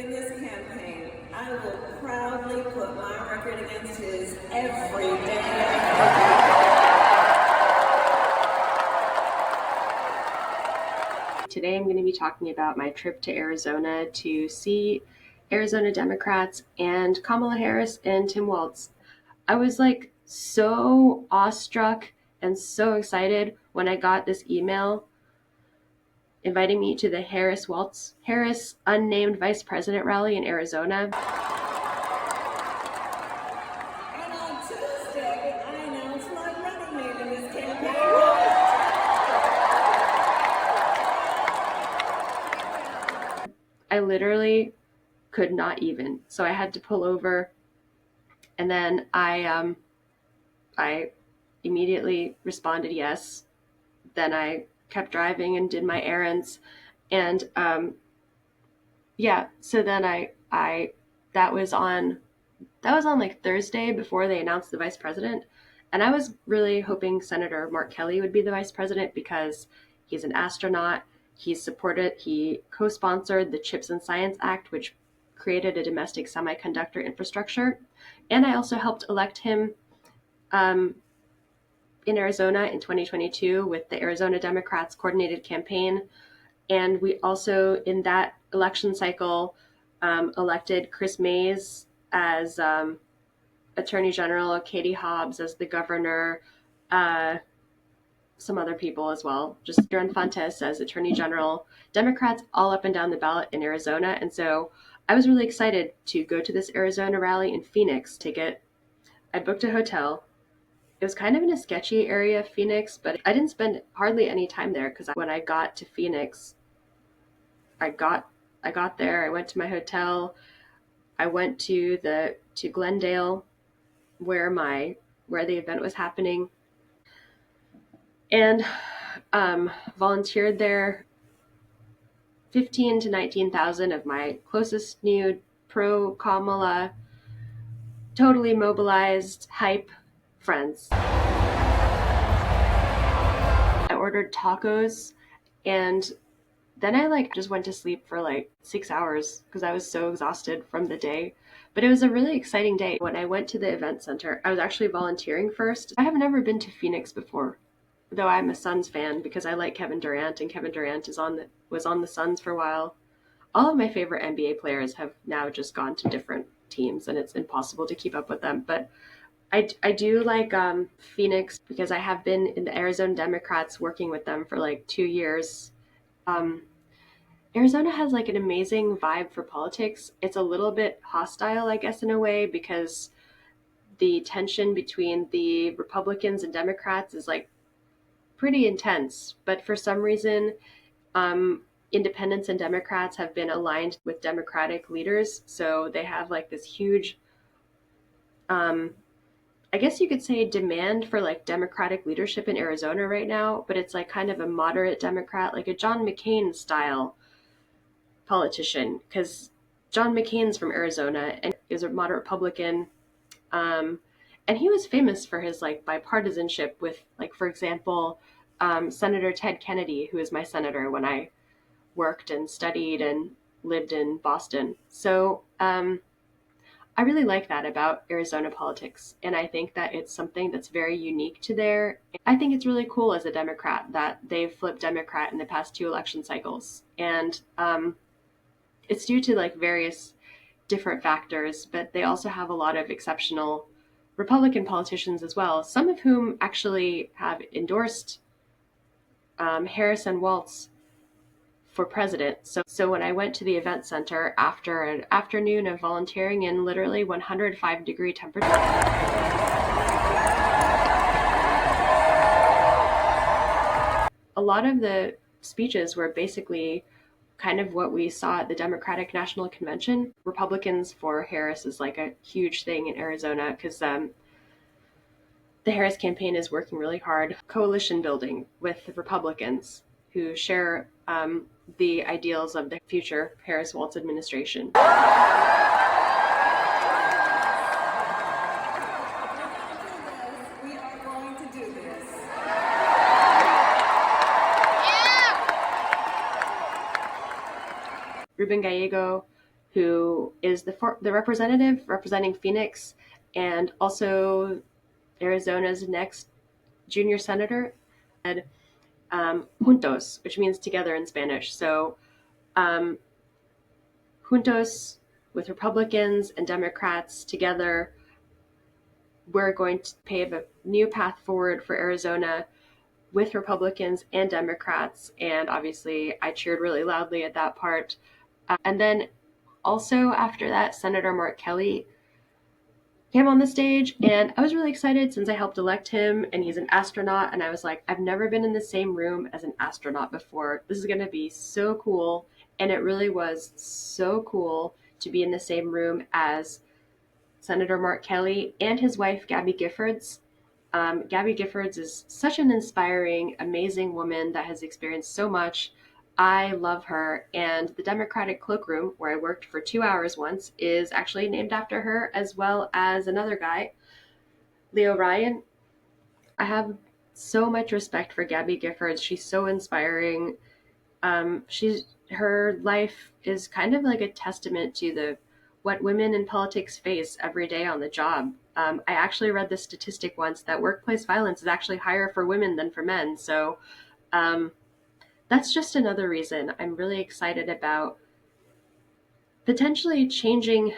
In this campaign, I will proudly put my record against his every day. Today I'm going to be talking about my trip to Arizona to see Arizona Democrats and Kamala Harris and Tim Walz. I was like so awestruck and so excited when I got this email inviting me to the Harris unnamed vice president rally in Arizona. And on Tuesday, I announced my running mate in this campaign. I literally could not even. So I had to pull over, and then I immediately responded yes. Then I kept driving and did my errands, and so then I that was on like Thursday before they announced the vice president, and I was really hoping Senator Mark Kelly would be the vice president because he's an astronaut. He co-sponsored the Chips and Science Act, which created a domestic semiconductor infrastructure, and I also helped elect him in Arizona in 2022 with the Arizona Democrats coordinated campaign. And we also, in that election cycle, elected Chris Mays as Attorney General, Katie Hobbs as the governor, some other people as well, just Aaron Fontes as Attorney General, Democrats all up and down the ballot in Arizona. And so I was really excited to go to this Arizona rally in Phoenix. I booked a hotel. It was kind of in a sketchy area of Phoenix, but I didn't spend hardly any time there because when I got to Phoenix, I got there, I went to my hotel, I went to Glendale where the event was happening, and volunteered there. 15 to 19,000 of my closest new pro Kamala, totally mobilized, hype friends. I ordered tacos, and then I just went to sleep for 6 hours because I was so exhausted from the day. But it was a really exciting day. When I went to the event center, I was actually volunteering first. I have never been to Phoenix before, though I'm a Suns fan because I like Kevin Durant, and Kevin Durant was on the Suns for a while. All of my favorite NBA players have now just gone to different teams, and it's impossible to keep up with them. But I do like Phoenix because I have been in the Arizona Democrats working with them for 2 years. Arizona has an amazing vibe for politics. It's a little bit hostile, I guess, in a way, because the tension between the Republicans and Democrats is pretty intense. But for some reason, independents and Democrats have been aligned with Democratic leaders. So they have this huge, I guess you could say, demand for Democratic leadership in Arizona right now. But it's kind of a moderate Democrat, like a John McCain style politician, because John McCain's from Arizona and is a moderate Republican. And he was famous for his bipartisanship with, for example, Senator Ted Kennedy, who is my senator when I worked and studied and lived in Boston. So I really like that about Arizona politics. And I think that it's something that's very unique to there. I think it's really cool as a Democrat that they've flipped Democrat in the past 2 election cycles. And it's due to various different factors, but they also have a lot of exceptional Republican politicians as well, some of whom actually have endorsed Harris and Walz for president. So when I went to the event center after an afternoon of volunteering in literally 105-degree temperature, a lot of the speeches were basically kind of what we saw at the Democratic National Convention. Republicans for Harris is a huge thing in Arizona because the Harris campaign is working really hard coalition building with the Republicans who share the ideals of the future Harris-Walz administration. We are going to do this. Ruben Gallego who is the representative representing Phoenix and also Arizona's next junior senator, and juntos, which means together in Spanish. So um, juntos with Republicans and Democrats together, we're going to pave a new path forward for Arizona with Republicans and Democrats. And obviously, I cheered really loudly at that part. And then also after that, Senator Mark Kelly came on the stage, and I was really excited since I helped elect him, and he's an astronaut. And I was like, I've never been in the same room as an astronaut before. This is going to be so cool. And it really was so cool to be in the same room as Senator Mark Kelly and his wife, Gabby Giffords. Gabby Giffords is such an inspiring, amazing woman that has experienced so much. I love her. And the Democratic cloakroom, where I worked for 2 hours once, is actually named after her, as well as another guy, Leo Ryan. I have so much respect for Gabby Giffords. She's so inspiring. Her life is kind of like a testament to what women in politics face every day on the job. I actually read the statistic once that workplace violence is actually higher for women than for men. So that's just another reason I'm really excited about potentially changing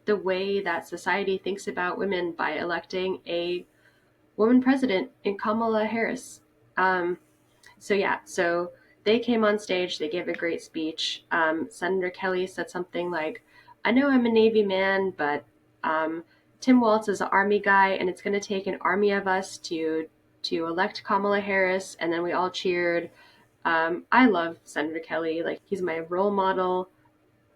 the way that society thinks about women by electing a woman president in Kamala Harris. So they came on stage, they gave a great speech. Senator Kelly said something like, I know I'm a Navy man, but Tim Walz is an Army guy, and it's going to take an army of us to elect Kamala Harris. And then we all cheered. I love Senator Kelly. Like, he's my role model.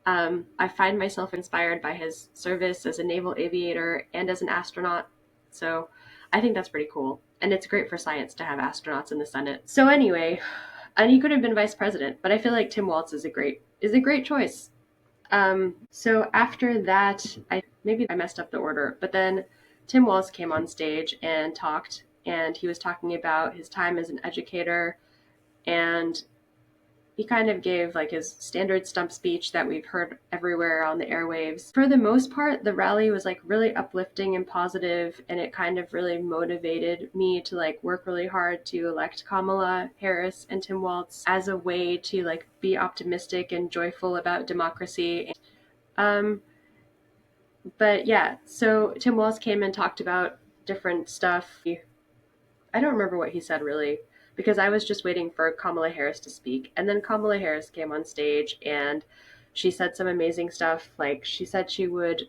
I find myself inspired by his service as a naval aviator and as an astronaut. So I think that's pretty cool. And it's great for science to have astronauts in the Senate. So anyway, and he could have been vice president, but I feel like Tim Walz is a great choice. So after that, maybe I messed up the order, but then Tim Walz came on stage and talked, and he was talking about his time as an educator, and he kind of gave like his standard stump speech that we've heard everywhere on the airwaves. For the most part, the rally was like really uplifting and positive, and it kind of really motivated me to like work really hard to elect Kamala Harris and Tim Walz as a way to like be optimistic and joyful about democracy. But yeah, so Tim Walz came and talked about different stuff. I don't remember what he said really, because I was just waiting for Kamala Harris to speak. And then Kamala Harris came on stage and she said some amazing stuff. Like, she said she would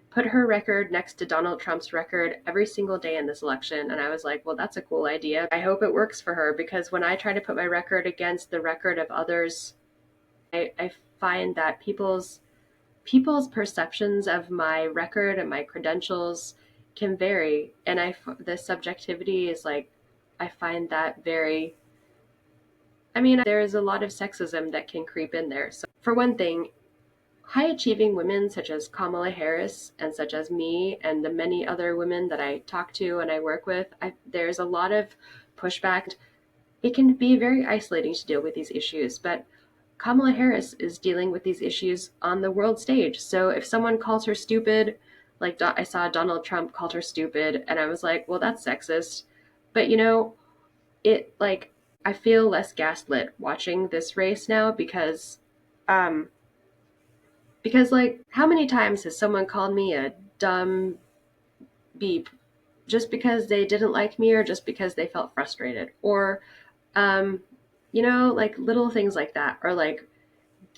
put her record next to Donald Trump's record every single day in this election. And I was like, well, that's a cool idea. I hope it works for her, because when I try to put my record against the record of others, I find that people's perceptions of my record and my credentials can vary, and the subjectivity is like, I find that very, there is a lot of sexism that can creep in there. So for one thing, high achieving women such as Kamala Harris and such as me and the many other women that I talk to and I work with, there's a lot of pushback. It can be very isolating to deal with these issues, but Kamala Harris is dealing with these issues on the world stage. So if someone calls her stupid, like I saw Donald Trump called her stupid, and I was like, well, that's sexist. But I feel less gaslit watching this race now, because like, how many times has someone called me a dumb beep just because they didn't like me or just because they felt frustrated? Or like little things like that, or like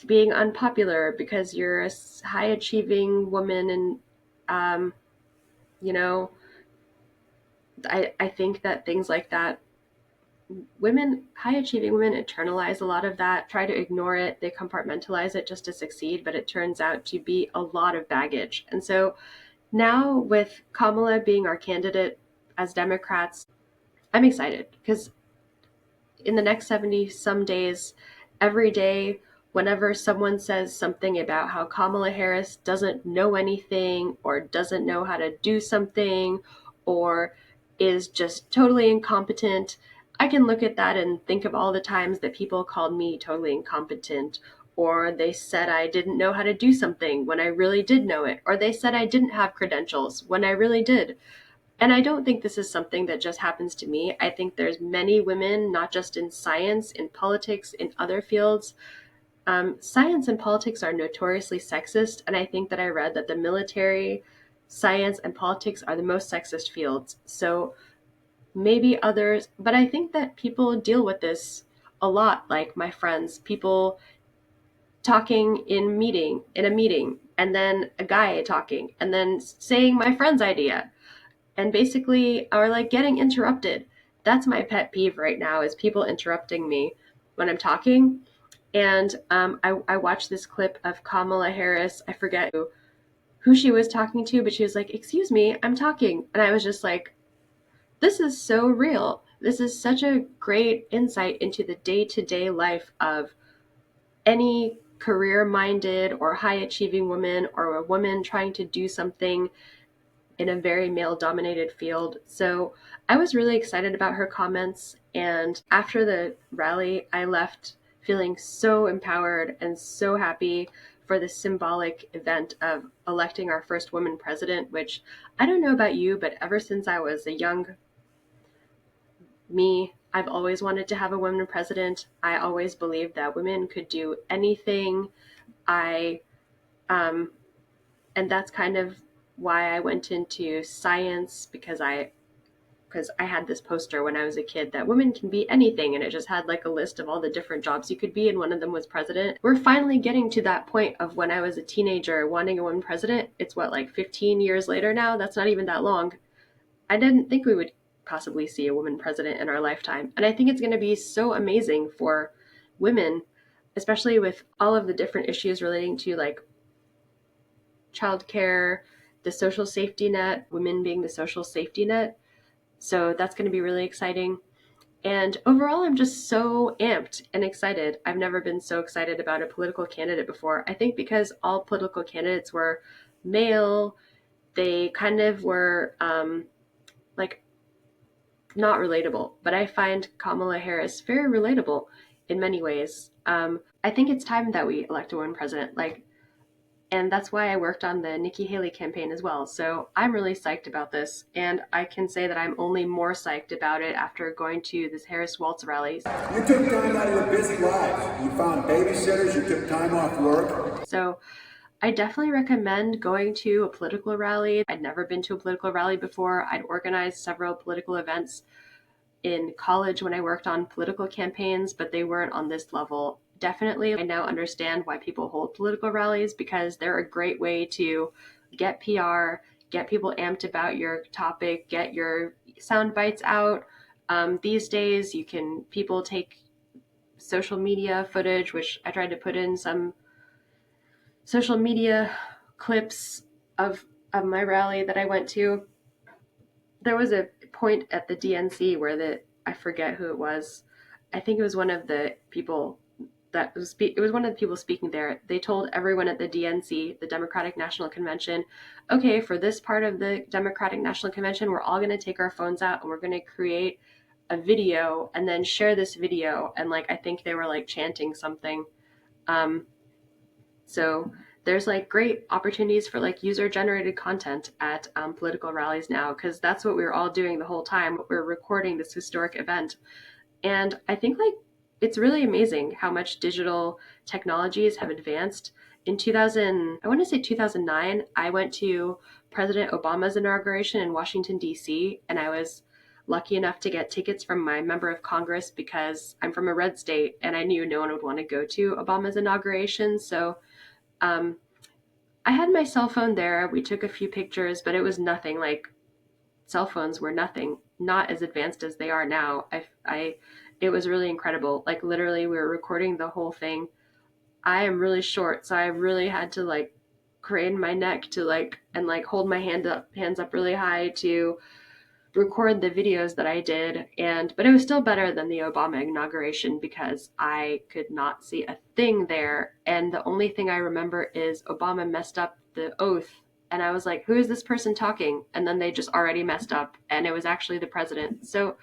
being unpopular because you're a high achieving woman. And I think that things like that, high achieving women internalize a lot of that, try to ignore it, they compartmentalize it just to succeed, but it turns out to be a lot of baggage. And so now, with Kamala being our candidate as Democrats, I'm excited, because in the next 70 some days, every day, whenever someone says something about how Kamala Harris doesn't know anything or doesn't know how to do something or is just totally incompetent, I can look at that and think of all the times that people called me totally incompetent or they said I didn't know how to do something when I really did know it, or they said I didn't have credentials when I really did. And I don't think this is something that just happens to me. I think there's many women, not just in science, in politics, in other fields. Science and politics are notoriously sexist, and I think that I read that the military, science, and politics are the most sexist fields. So maybe others, but I think that people deal with this a lot, like my friends, people talking in a meeting, and then a guy talking, and then saying my friend's idea, and basically are like getting interrupted. That's my pet peeve right now, is people interrupting me when I'm talking. And I watched this clip of Kamala Harris. I forget who she was talking to, but she was like, "Excuse me, I'm talking." And I was just like, this is so real. This is such a great insight into the day-to-day life of any career-minded or high-achieving woman, or a woman trying to do something in a very male-dominated field. So I was really excited about her comments. And after the rally, I left feeling so empowered and so happy for this symbolic event of electing our first woman president, which I don't know about you, but ever since I was a young me, I've always wanted to have a woman president. I always believed that women could do anything. I, and that's kind of why I went into science, because I had this poster when I was a kid that women can be anything, and it just had like a list of all the different jobs you could be, and one of them was president. We're finally getting to that point of when I was a teenager wanting a woman president. It's what, like 15 years later now? That's not even that long. I didn't think we would possibly see a woman president in our lifetime. And I think it's going to be so amazing for women, especially with all of the different issues relating to like childcare, the social safety net, women being the social safety net. So that's going to be really exciting. And overall, I'm just so amped and excited. I've never been so excited about a political candidate before. I think because all political candidates were male, they kind of were like not relatable. But I find Kamala Harris very relatable in many ways. I think it's time that we elect a woman president. And that's why I worked on the Nikki Haley campaign as well. So I'm really psyched about this. And I can say that I'm only more psyched about it after going to this Harris-Walz rally. You took time out of your busy lives. You found babysitters, you took time off work. So I definitely recommend going to a political rally. I'd never been to a political rally before. I'd organized several political events in college when I worked on political campaigns, but they weren't on this level. Definitely, I now understand why people hold political rallies, because they're a great way to get PR, get people amped about your topic, get your sound bites out. These days, people take social media footage, which I tried to put in some social media clips of my rally that I went to. There was a point at the DNC where I forget who it was. I think it was one of the people it was one of the people speaking there. They told everyone at the DNC, the Democratic National Convention, okay, for this part of the Democratic National Convention, we're all going to take our phones out and we're going to create a video and then share this video. And I think they were chanting something. So there's great opportunities for user generated content at political rallies now, because that's what we were all doing the whole time. We're recording this historic event. And I think it's really amazing how much digital technologies have advanced. In 2009, I went to President Obama's inauguration in Washington, D.C., and I was lucky enough to get tickets from my member of Congress because I'm from a red state and I knew no one would want to go to Obama's inauguration. So I had my cell phone there. We took a few pictures, but it was nothing. Cell phones were nothing, not as advanced as they are now. It was really incredible. Literally, we were recording the whole thing. I am really short, so I really had to crane my neck to and hold my hands up really high to record the videos that I did. But it was still better than the Obama inauguration because I could not see a thing there. And the only thing I remember is Obama messed up the oath. And I was like, who is this person talking? And then they just already messed up. And it was actually the president. So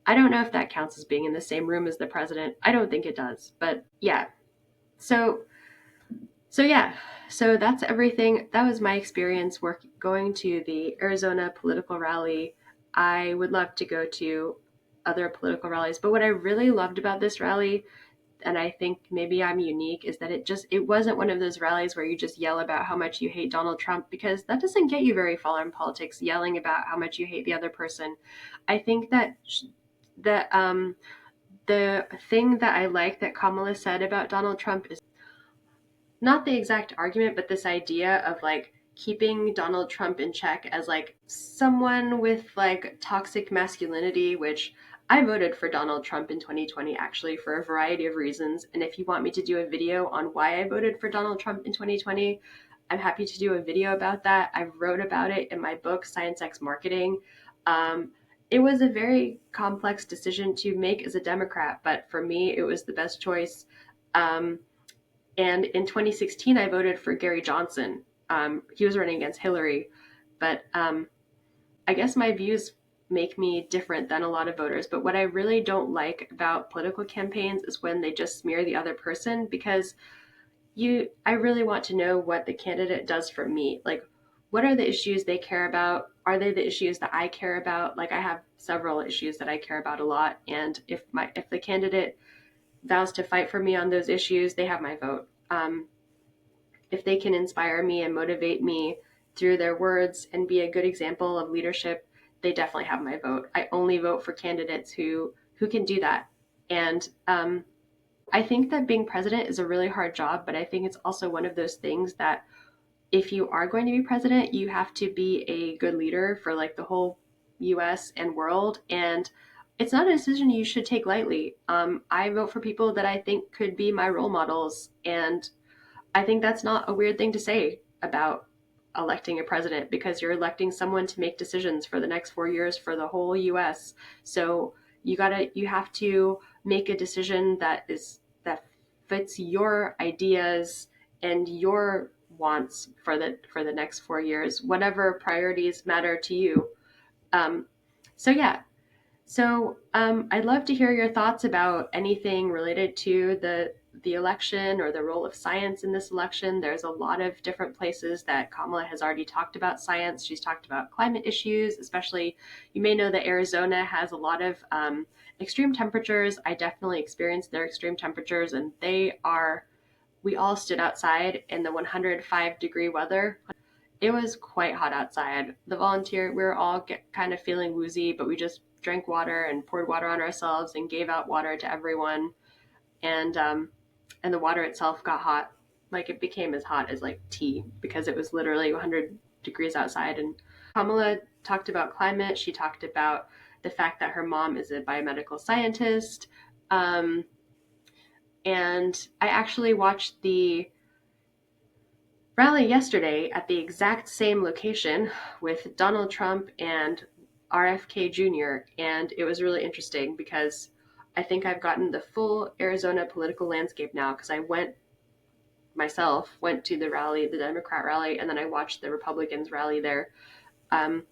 I don't know if that counts as being in the same room as the president. I don't think it does. But yeah, So yeah, so that's everything. That was my experience going to the Arizona political rally. I would love to go to other political rallies, but what I really loved about this rally, and I think maybe I'm unique, is that it wasn't one of those rallies where you just yell about how much you hate Donald Trump, because that doesn't get you very far in politics, yelling about how much you hate the other person. I think that the thing that I like that Kamala said about Donald Trump is not the exact argument, but this idea of like keeping Donald Trump in check as like someone with like toxic masculinity, which I voted for Donald Trump in 2020 actually for a variety of reasons. And if you want me to do a video on why I voted for Donald Trump in 2020, I'm happy to do a video about that. I wrote about it in my book, Science X Marketing. It was a very complex decision to make as a Democrat, but for me, it was the best choice. And in 2016, I voted for Gary Johnson. He was running against Hillary, but I guess my views make me different than a lot of voters. But what I really don't like about political campaigns is when they just smear the other person, because I really want to know what the candidate does for me. Like, what are the issues they care about? Are they the issues that I care about? Like, I have several issues that I care about a lot, and if the candidate vows to fight for me on those issues, they have my vote. If they can inspire me and motivate me through their words and be a good example of leadership, they definitely have my vote. I only vote for candidates who can do that. And I think that being president is a really hard job, but I think it's also one of those things that if you are going to be president, you have to be a good leader for like the whole US and world. And it's not a decision you should take lightly. I vote for people that I think could be my role models. And I think that's not a weird thing to say about electing a president, because you're electing someone to make decisions for the next 4 years for the whole US. So you have to make a decision that fits your ideas and your wants for the next 4 years, whatever priorities matter to you. So yeah, I'd love to hear your thoughts about anything related to the election or the role of science in this election. There's a lot of different places that Kamala has already talked about science. She's talked about climate issues, especially, you may know that Arizona has a lot of extreme temperatures. I definitely experienced their extreme temperatures, and we all stood outside in the 105-degree weather. It was quite hot outside. We were all kind of feeling woozy, but we just drank water and poured water on ourselves and gave out water to everyone. And the water itself got hot. Like, it became as hot as like tea, because it was literally 100 degrees outside. And Kamala talked about climate. She talked about the fact that her mom is a biomedical scientist. And I actually watched the rally yesterday at the exact same location with Donald Trump and RFK Jr. And it was really interesting, because I think I've gotten the full Arizona political landscape now, because I went to the rally, the Democrat rally, and then I watched the Republicans rally there. And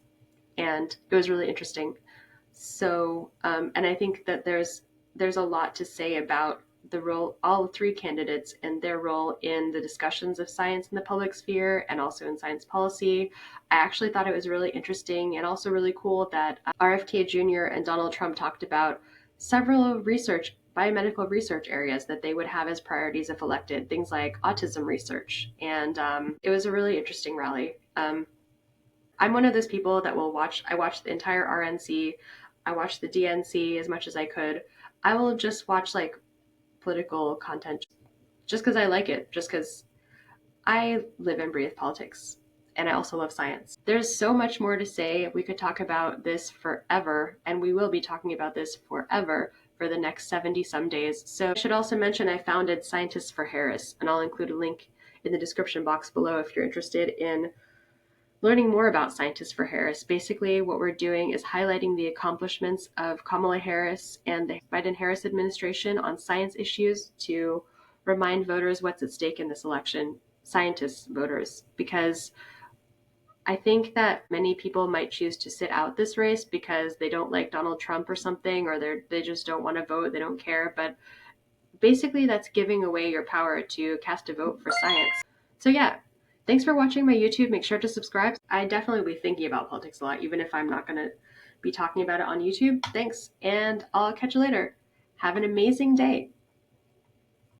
it was really interesting. So, and I think that there's a lot to say about the role, all three candidates and their role in the discussions of science in the public sphere and also in science policy. I actually thought it was really interesting and also really cool that RFK Jr. and Donald Trump talked about several biomedical research areas that they would have as priorities if elected, things like autism research. And it was a really interesting rally. I'm one of those people that I watched the entire RNC. I watched the DNC as much as I could. I will just watch like political content just because I like it, just because I live and breathe politics, and I also love science. There's so much more to say. We could talk about this forever, and we will be talking about this forever for the next 70 some days. So I should also mention I founded Scientists for Harris, and I'll include a link in the description box below if you're interested in learning more about Scientists for Harris. Basically, what we're doing is highlighting the accomplishments of Kamala Harris and the Biden-Harris administration on science issues to remind voters what's at stake in this election, scientists, voters, because I think that many people might choose to sit out this race because they don't like Donald Trump or something, or they just don't want to vote, they don't care. But basically that's giving away your power to cast a vote for science. So yeah, thanks for watching my YouTube. Make sure to subscribe. I definitely will be thinking about politics a lot, even if I'm not going to be talking about it on YouTube. Thanks, and I'll catch you later. Have an amazing day.